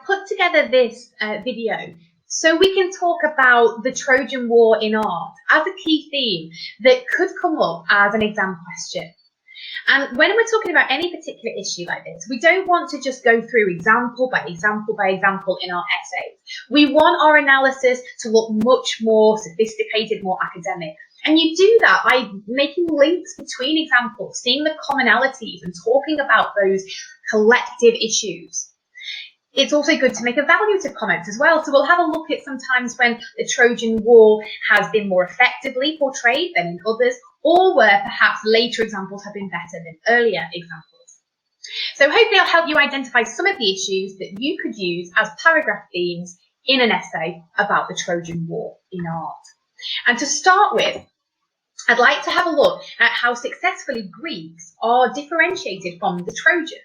put together this video so we can talk about the Trojan War in art as a key theme that could come up as an exam question. And when we're talking about any particular issue like this, we don't want to just go through example by example by example in our essays. We want our analysis to look much more sophisticated, more academic. And you do that by making links between examples, seeing the commonalities and talking about those collective issues. It's also good to make evaluative comments as well. So we'll have a look at sometimes when the Trojan War has been more effectively portrayed than in others, or where perhaps later examples have been better than earlier examples. So hopefully I'll help you identify some of the issues that you could use as paragraph themes in an essay about the Trojan War in art. And to start with, I'd like to have a look at how successfully Greeks are differentiated from the Trojans.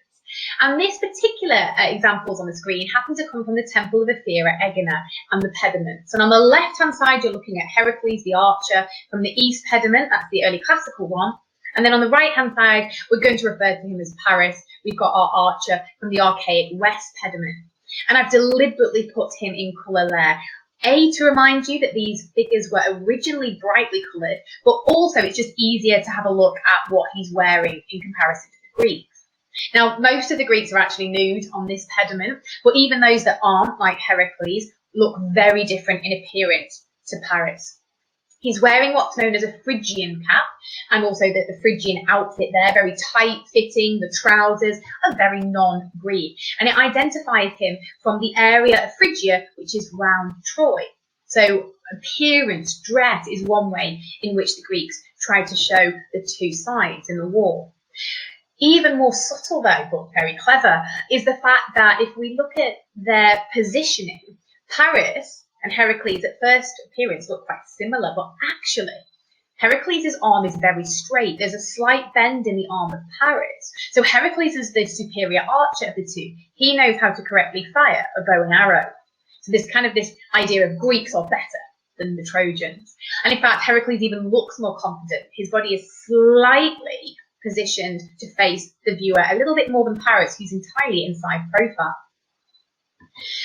And this particular examples on the screen happen to come from the Temple of Ephyra, Egina, and the pediments. And on the left-hand side, you're looking at Heracles, the archer, from the east pediment. That's the early classical one. And then on the right-hand side, we're going to refer to him as Paris. We've got our archer from the archaic west pediment. And I've deliberately put him in colour there. To remind you that these figures were originally brightly coloured, but also it's just easier to have a look at what he's wearing in comparison to the Greeks. Now, most of the Greeks are actually nude on this pediment, but even those that aren't, like Heracles, look very different in appearance to Paris. He's wearing what's known as a Phrygian cap, and also the Phrygian outfit there, very tight-fitting, the trousers are very non-Greek, and it identifies him from the area of Phrygia, which is round Troy. So appearance, dress is one way in which the Greeks tried to show the two sides in the war. Even more subtle though, but very clever, is the fact that if we look at their positioning, Paris and Heracles at first appearance look quite similar, but actually Heracles' arm is very straight. There's a slight bend in the arm of Paris. So Heracles is the superior archer of the two. He knows how to correctly fire a bow and arrow. So this idea of Greeks are better than the Trojans. And in fact, Heracles even looks more confident. His body is slightly positioned to face the viewer a little bit more than Paris, who's entirely inside profile.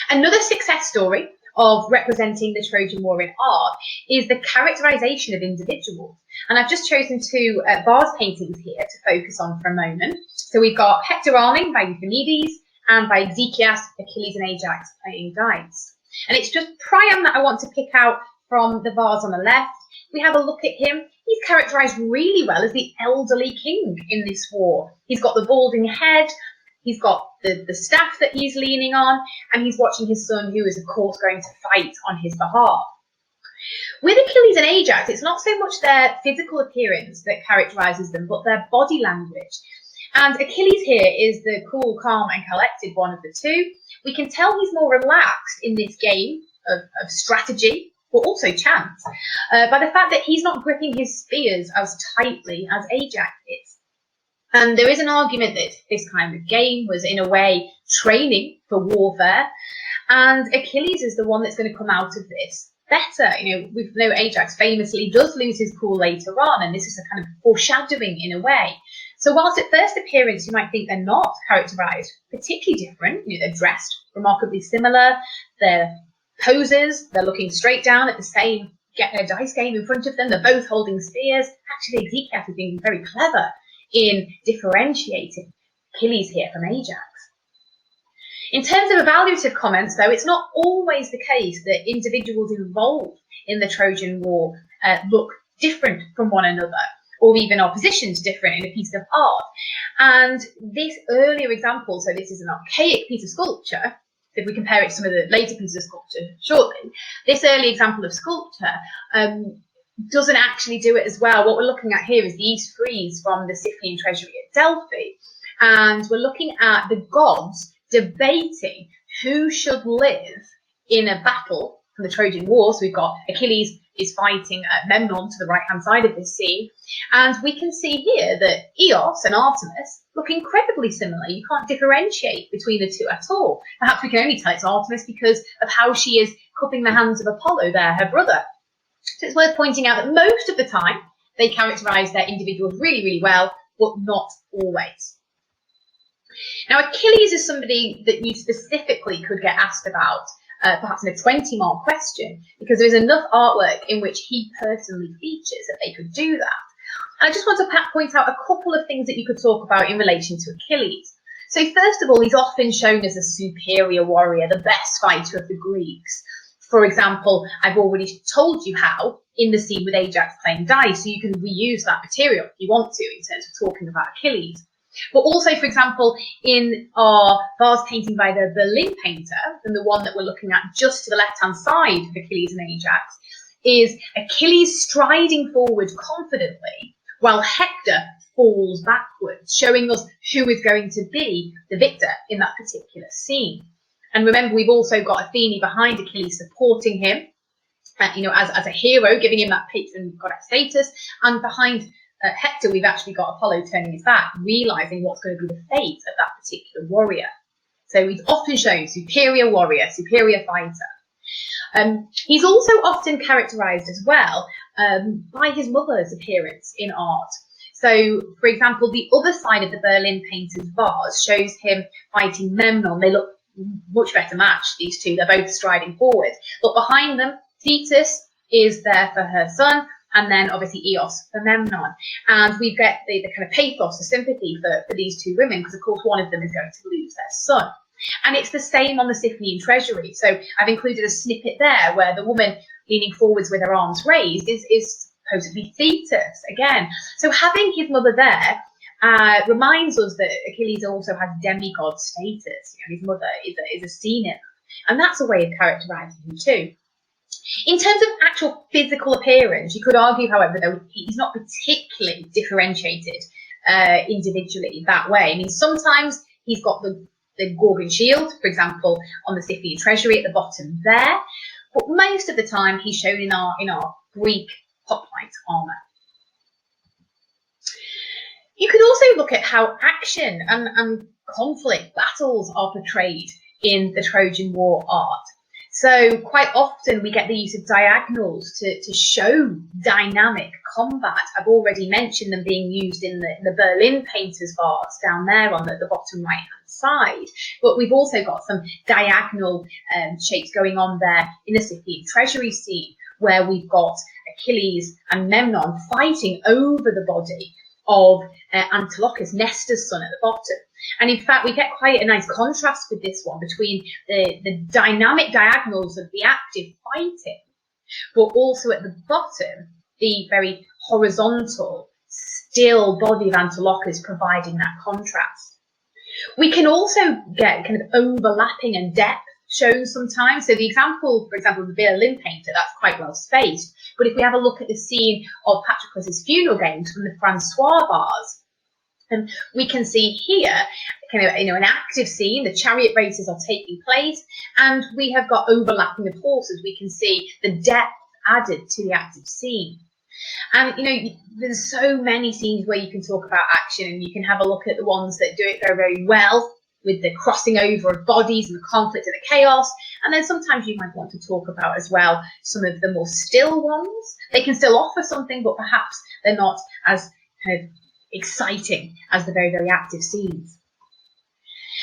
Another success story of representing the Trojan War in art is the characterization of individuals. And I've just chosen two vase paintings here to focus on for a moment. So we've got Hector arming by Euphemides and by Ezekias, Achilles and Ajax playing dice. And it's just Priam that I want to pick out from the vase on the left. We have a look at him. He's characterized really well as the elderly king in this war. He's got the balding head, he's got the staff that he's leaning on, and he's watching his son, who is of course going to fight on his behalf. With Achilles and Ajax, it's not so much their physical appearance that characterizes them, but their body language. And Achilles here is the cool, calm and collected one of the two. We can tell he's more relaxed in this game of strategy, but also chance, by the fact that he's not gripping his spears as tightly as Ajax is. And there is an argument that this kind of game was, in a way, training for warfare, and Achilles is the one that's going to come out of this better. We know Ajax famously does lose his cool later on, and this is a kind of foreshadowing in a way. So whilst at first appearance you might think they're not characterized particularly different, they're dressed remarkably similar, they're poses, they're looking straight down at the same dice game in front of them, they're both holding spears. Actually, Ezekias has been very clever in differentiating Achilles here from Ajax. In terms of evaluative comments, though, it's not always the case that individuals involved in the Trojan War look different from one another, or even are positioned different in a piece of art. And this earlier example, so this is an archaic piece of sculpture, if we compare it to some of the later pieces of sculpture shortly, this early example of sculpture doesn't actually do it as well. What we're looking at here is the East frieze from the Sicilian treasury at Delphi. And we're looking at the gods debating who should live in a battle from the Trojan War. So we've got Achilles is fighting Memnon to the right-hand side of this scene. And we can see here that Eos and Artemis look incredibly similar. You can't differentiate between the two at all. Perhaps we can only tell it's Artemis because of how she is cupping the hands of Apollo there, her brother. So it's worth pointing out that most of the time they characterize their individuals really, really well, but not always. Now, Achilles is somebody that you specifically could get asked about, perhaps in a 20-mark question, because there's enough artwork in which he personally features that they could do that. And I just want to point out a couple of things that you could talk about in relation to Achilles. So first of all, he's often shown as a superior warrior, the best fighter of the Greeks. For example, I've already told you how in the scene with Ajax playing dice, so you can reuse that material if you want to in terms of talking about Achilles. But also, for example, in our vase painting by the Berlin painter, and the one that we're looking at just to the left-hand side of Achilles and Ajax, is Achilles striding forward confidently while Hector falls backwards, showing us who is going to be the victor in that particular scene. And remember, we've also got Athene behind Achilles supporting him, as a hero, giving him that patron goddess status, and behind Hector, we've actually got Apollo turning his back, realising what's going to be the fate of that particular warrior. So he's often shown superior warrior, superior fighter. He's also often characterised as well by his mother's appearance in art. So, for example, the other side of the Berlin painter's vase shows him fighting Memnon. They look much better matched, these two. They're both striding forward. But behind them, Thetis is there for her son, and then obviously Eos for Memnon. And we get the kind of pathos, the sympathy for these two women, because of course one of them is going to lose their son. And it's the same on the Siphonian treasury. So I've included a snippet there where the woman leaning forwards with her arms raised is supposedly Thetis again. So having his mother there reminds us that Achilles also has demigod status. His mother is a scene, and that's a way of characterising him too. In terms of actual physical appearance, you could argue, however, though he's not particularly differentiated individually that way. I mean, sometimes he's got the Gorgon shield, for example, on the Siphonian treasury at the bottom there, but most of the time he's shown in our Greek hoplite armour. You could also look at how action and conflict, battles are portrayed in the Trojan War art. So quite often we get the use of diagonals to show dynamic combat. I've already mentioned them being used in the Berlin painter's vase down there on the bottom right hand side. But we've also got some diagonal shapes going on there in the Siphonian treasury scene, where we've got Achilles and Memnon fighting over the body of Antilochus, Nestor's son, at the bottom. And in fact, we get quite a nice contrast with this one between the dynamic diagonals of the active fighting, but also at the bottom, the very horizontal, still body of Antilochus providing that contrast. We can also get kind of overlapping and depth shown sometimes. So the example, for example, of the Berlin painter, that's quite well spaced. But if we have a look at the scene of Patroclus' funeral games from the Francois vase, and we can see here kind of an active scene. The chariot races are taking place, and we have got overlapping of horses. We can see the depth added to the active scene. And there's so many scenes where you can talk about action, and you can have a look at the ones that do it very, very well, with the crossing over of bodies and the conflict and the chaos. And then sometimes you might want to talk about as well some of the more still ones. They can still offer something, but perhaps they're not as kind of exciting as the very, very active scenes.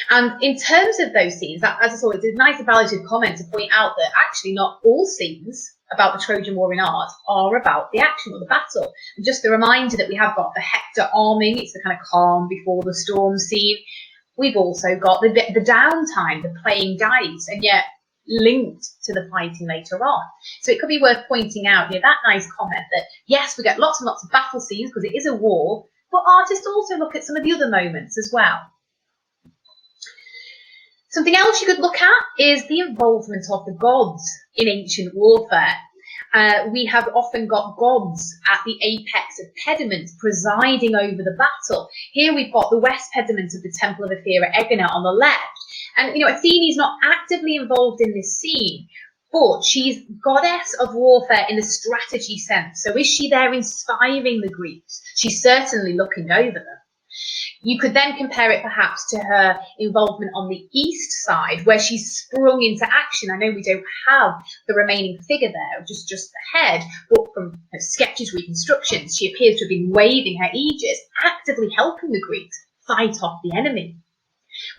And in terms of those scenes, as I saw, it's a nice evaluative comment to point out that actually not all scenes about the Trojan War in art are about the action or the battle. And just a reminder that we have got the Hector arming, it's the kind of calm before the storm scene. We've also got the downtime, the playing dice, and yet linked to the fighting later on. So it could be worth pointing out that nice comment that, yes, we get lots and lots of battle scenes because it is a war, but artists also look at some of the other moments as well. Something else you could look at is the involvement of the gods in ancient warfare. We have often got gods at the apex of pediments presiding over the battle. Here we've got the west pediment of the Temple of Ephyra Egina on the left. And, Athene is not actively involved in this scene, but she's goddess of warfare in the strategy sense. So is she there inspiring the Greeks? She's certainly looking over them. You could then compare it perhaps to her involvement on the east side, where she's sprung into action. I know we don't have the remaining figure there, just the head, but from her sketches, reconstructions, she appears to have been waving her aegis, actively helping the Greeks fight off the enemy.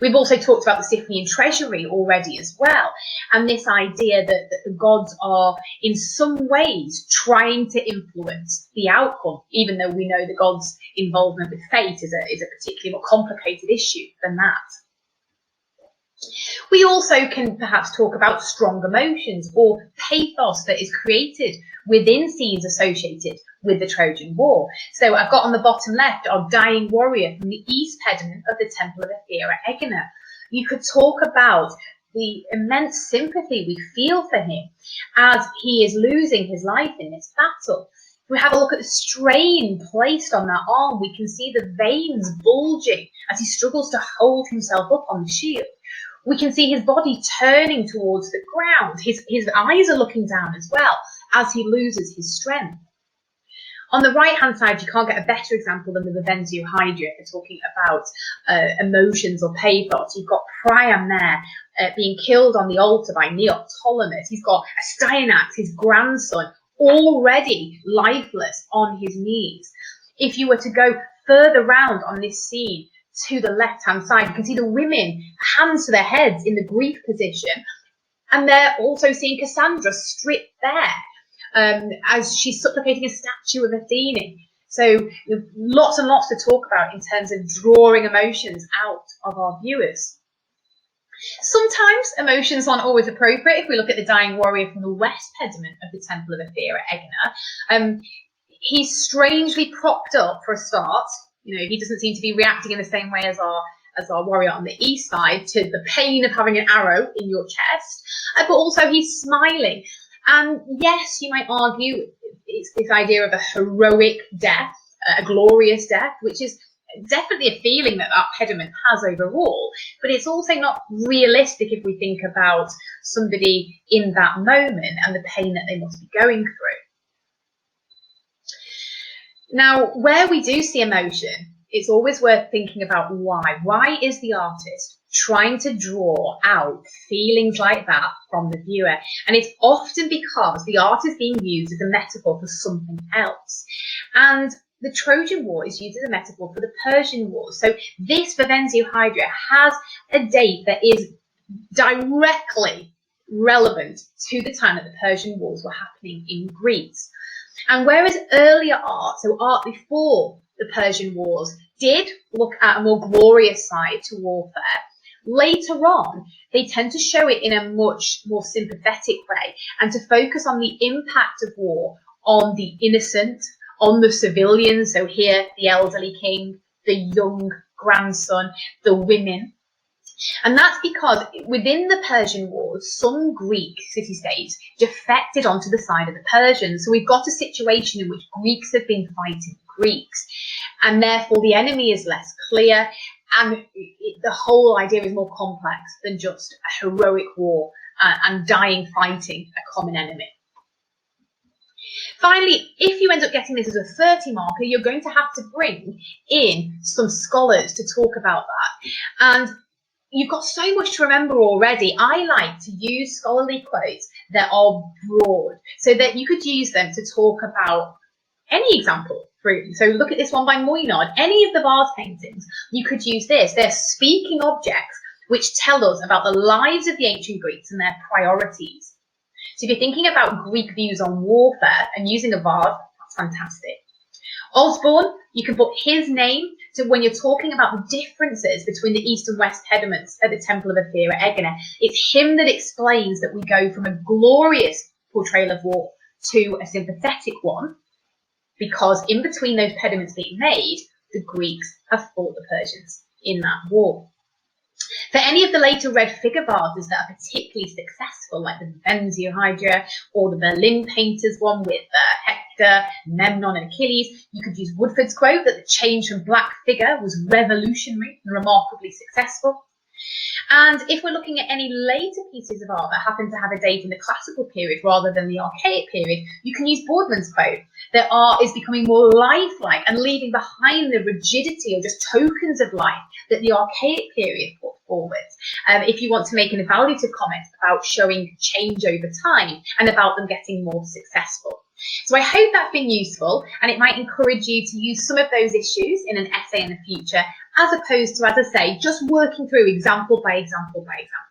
We've also talked about the Scythian treasury already as well, and this idea that the gods are in some ways trying to influence the outcome, even though we know the gods' involvement with fate is a particularly more complicated issue than that. We also can perhaps talk about strong emotions or pathos that is created within scenes associated with the Trojan War. So I've got on the bottom left our dying warrior from the east pediment of the Temple of Athena at Egina. You could talk about the immense sympathy we feel for him as he is losing his life in this battle. If we have a look at the strain placed on that arm, we can see the veins bulging as he struggles to hold himself up on the shield. We can see his body turning towards the ground. His eyes are looking down as well as he loses his strength. On the right-hand side, you can't get a better example than the Vivenzio Hydra if we're talking about emotions or pathos. You've got Priam there being killed on the altar by Neoptolemus. He's got Astyanax, his grandson, already lifeless on his knees. If you were to go further round on this scene, to the left-hand side, you can see the women, hands to their heads in the Greek position, and they're also seeing Cassandra stripped bare as she's supplicating a statue of Athene. So lots and lots to talk about in terms of drawing emotions out of our viewers. Sometimes emotions aren't always appropriate. If we look at the dying warrior from the west pediment of the Temple of Athena at Egina, he's strangely propped up for a start. You know, he doesn't seem to be reacting in the same way as our warrior on the east side to the pain of having an arrow in your chest, but also he's smiling. And yes, you might argue it's this idea of a heroic death, a glorious death, which is definitely a feeling that pediment has overall, but it's also not realistic if we think about somebody in that moment and the pain that they must be going through. Now, where we do see emotion, it's always worth thinking about why. Why is the artist trying to draw out feelings like that from the viewer? And it's often because the art is being used as a metaphor for something else. And the Trojan War is used as a metaphor for the Persian War. So this Vivenzio Hydra has a date that is directly relevant to the time that the Persian Wars were happening in Greece. And whereas earlier art, so art before the Persian Wars, did look at a more glorious side to warfare, later on, they tend to show it in a much more sympathetic way and to focus on the impact of war on the innocent, on the civilians. So here, the elderly king, the young grandson, the women. And that's because within the Persian Wars, some Greek city-states defected onto the side of the Persians. So we've got a situation in which Greeks have been fighting Greeks, and therefore the enemy is less clear, and the whole idea is more complex than just a heroic war and dying fighting a common enemy. Finally, if you end up getting this as a 30 marker, you're going to have to bring in some scholars to talk about that. And you've got so much to remember already. I like to use scholarly quotes that are broad so that you could use them to talk about any example. So look at this one by Moynard. Any of the vase paintings, you could use this. They're speaking objects which tell us about the lives of the ancient Greeks and their priorities. So if you're thinking about Greek views on warfare and using a vase, that's fantastic. Osborne, you can put his name to when you're talking about the differences between the east and west pediments at the Temple of Athena at Egina. It's him that explains that we go from a glorious portrayal of war to a sympathetic one, because in between those pediments being made, the Greeks have fought the Persians in that war. For any of the later red figure vases that are particularly successful, like the Vivenzio Hydra or the Berlin painters one with Hector, Memnon and Achilles, you could use Woodford's quote that the change from black figure was revolutionary and remarkably successful. And if we're looking at any later pieces of art that happen to have a date in the classical period rather than the archaic period, you can use Boardman's quote that art is becoming more lifelike and leaving behind the rigidity or just tokens of life that the archaic period put forward. If you want to make an evaluative comment about showing change over time and about them getting more successful. So I hope that's been useful, and it might encourage you to use some of those issues in an essay in the future, as opposed to, as I say, just working through example by example by example.